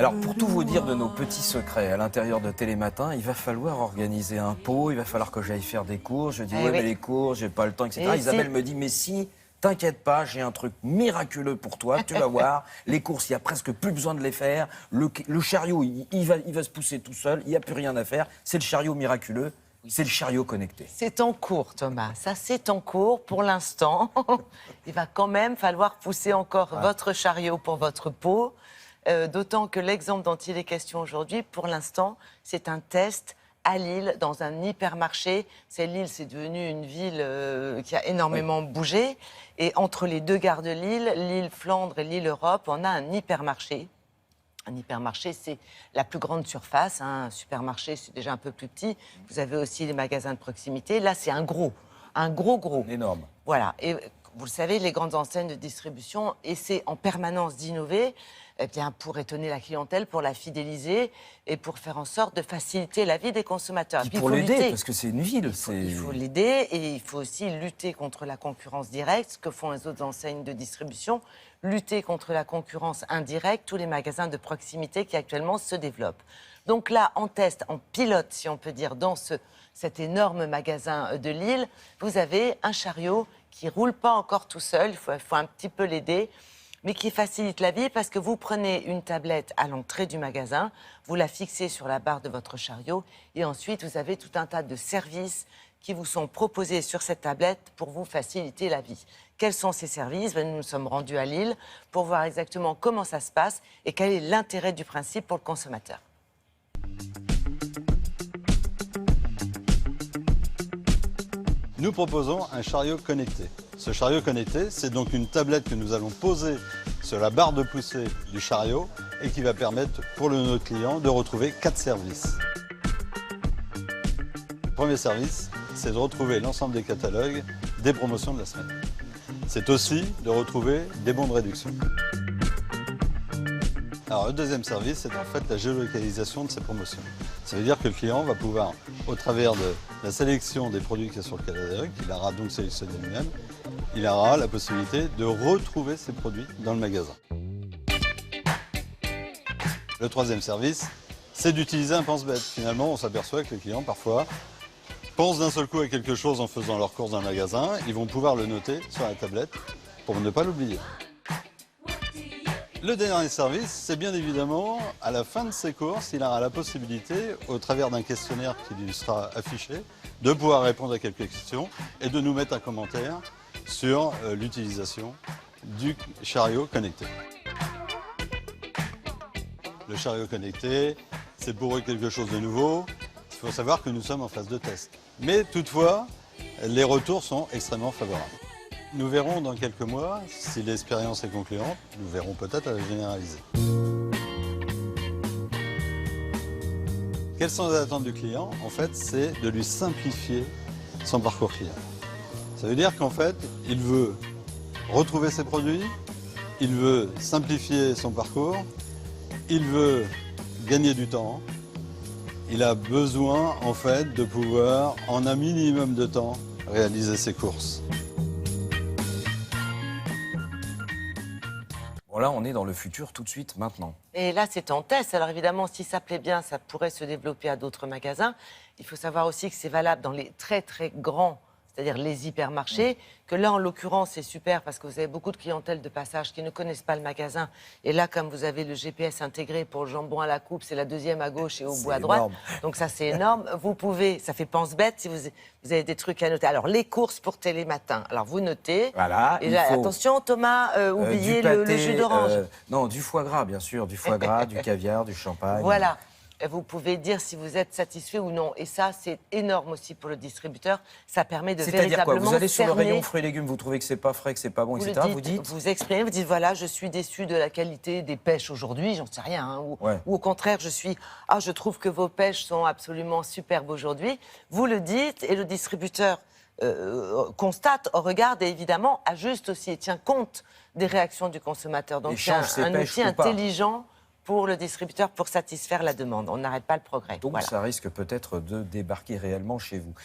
Alors, pour tout vous dire de nos petits secrets, à l'intérieur de Télématin, il va falloir organiser un pot, il va falloir que j'aille faire des courses. Je dis, Eh ouais, oui. mais les courses, j'ai pas le temps, etc. Et Isabelle si. me dit, mais si, t'inquiète pas, j'ai un truc miraculeux pour toi, tu vas voir. Les courses, il y a presque plus besoin de les faire. Le chariot, il va se pousser tout seul, il n'y a plus rien à faire. C'est le chariot miraculeux, c'est le chariot connecté. C'est en cours, Thomas. Ça, c'est en cours pour l'instant. Il va quand même falloir pousser encore votre chariot pour votre pot. D'autant que l'exemple dont il est question aujourd'hui, pour l'instant, c'est un test à Lille, dans un hypermarché. Lille, c'est devenu une ville qui a énormément bougé. Et entre les deux gares de Lille, Lille Flandre et Lille Europe, on a un hypermarché. Un hypermarché, c'est la plus grande surface. Un supermarché, c'est déjà un peu plus petit. Vous avez aussi les magasins de proximité. Là, c'est un gros. Énorme. Voilà. Et vous le savez, les grandes enseignes de distribution essaient en permanence d'innover, eh bien, pour étonner la clientèle, pour la fidéliser et pour faire en sorte de faciliter la vie des consommateurs. Puis Puis, pour il faut l'aider, lutter. parce que c'est une ville. Il faut l'aider et il faut aussi lutter contre la concurrence directe, ce que font les autres enseignes de distribution, lutter contre la concurrence indirecte, tous les magasins de proximité qui actuellement se développent. Donc là, en test, en pilote, si on peut dire, dans cet énorme magasin de Lille, vous avez un chariot qui ne roule pas encore tout seul, il faut un petit peu l'aider, mais qui facilite la vie parce que vous prenez une tablette à l'entrée du magasin, vous la fixez sur la barre de votre chariot et ensuite vous avez tout un tas de services qui vous sont proposés sur cette tablette pour vous faciliter la vie. Quels sont ces services? Nous nous sommes rendus à Lille pour voir exactement comment ça se passe et quel est l'intérêt du principe pour le consommateur. Nous proposons un chariot connecté. Ce chariot connecté, c'est donc une tablette que nous allons poser sur la barre de poussée du chariot et qui va permettre pour notre client de retrouver 4 services. Le premier service, c'est de retrouver l'ensemble des catalogues des promotions de la semaine. C'est aussi de retrouver des bons de réduction. Alors le deuxième service, c'est en fait la géolocalisation de ces promotions. Ça veut dire que le client va pouvoir, au travers de la sélection des produits qu'il y a sur le catalogue, qu'il aura donc sélectionné lui-même, il aura la possibilité de retrouver ces produits dans le magasin. Le troisième service, c'est d'utiliser un pense-bête. Finalement, on s'aperçoit que les clients, parfois, pensent d'un seul coup à quelque chose en faisant leurs courses dans le magasin. Ils vont pouvoir le noter sur la tablette pour ne pas l'oublier. Le dernier service, c'est bien évidemment, à la fin de ses courses, il aura la possibilité, au travers d'un questionnaire qui lui sera affiché, de pouvoir répondre à quelques questions et de nous mettre un commentaire sur l'utilisation du chariot connecté. Le chariot connecté, c'est pour eux quelque chose de nouveau. Il faut savoir que nous sommes en phase de test. Mais toutefois, les retours sont extrêmement favorables. Nous verrons dans quelques mois si l'expérience est concluante. Nous verrons peut-être à la généraliser. Quelles sont les attentes du client? En fait, c'est de lui simplifier son parcours client. Ça veut dire qu'en fait, il veut retrouver ses produits, il veut simplifier son parcours, il veut gagner du temps. Il a besoin, en fait, de pouvoir, en un minimum de temps, réaliser ses courses. Bon, là, on est dans le futur tout de suite, maintenant. Et là, c'est en test. Alors évidemment, si ça plaît bien, ça pourrait se développer à d'autres magasins. Il faut savoir aussi que c'est valable dans les très, très grands, c'est-à-dire les hypermarchés, que là, en l'occurrence, c'est super parce que vous avez beaucoup de clientèle de passage qui ne connaissent pas le magasin. Et là, comme vous avez le GPS intégré pour le jambon à la coupe, c'est la deuxième à gauche et au bout à droite. Énorme. Donc ça, c'est énorme. Vous pouvez, ça fait pense-bête si vous avez des trucs à noter. Alors, les courses pour Télématin. Alors, vous notez. Voilà, Et il là, faut, attention, Thomas, oubliez du le pâté, jus d'orange. non, du foie gras, bien sûr, du foie gras, du caviar, du champagne. Voilà. Vous pouvez dire si vous êtes satisfait ou non. Et ça, c'est énorme aussi pour le distributeur. Ça permet de C'est-à-dire quoi? véritablement Vous allez sur le cerner. rayon fruits et légumes, vous trouvez que c'est pas frais, que c'est pas bon, Vous, etc. le dites, vous exprimez, vous dites voilà, je suis déçu de la qualité des pêches aujourd'hui, j'en sais rien. Hein, ou au contraire, je trouve que vos pêches sont absolument superbes aujourd'hui. Vous le dites et le distributeur constate, regarde et évidemment ajuste aussi et tient compte des réactions du consommateur. Donc c'est un outil intelligent pour le distributeur pour satisfaire la demande. On n'arrête pas le progrès. Donc ça risque peut-être de débarquer réellement chez vous.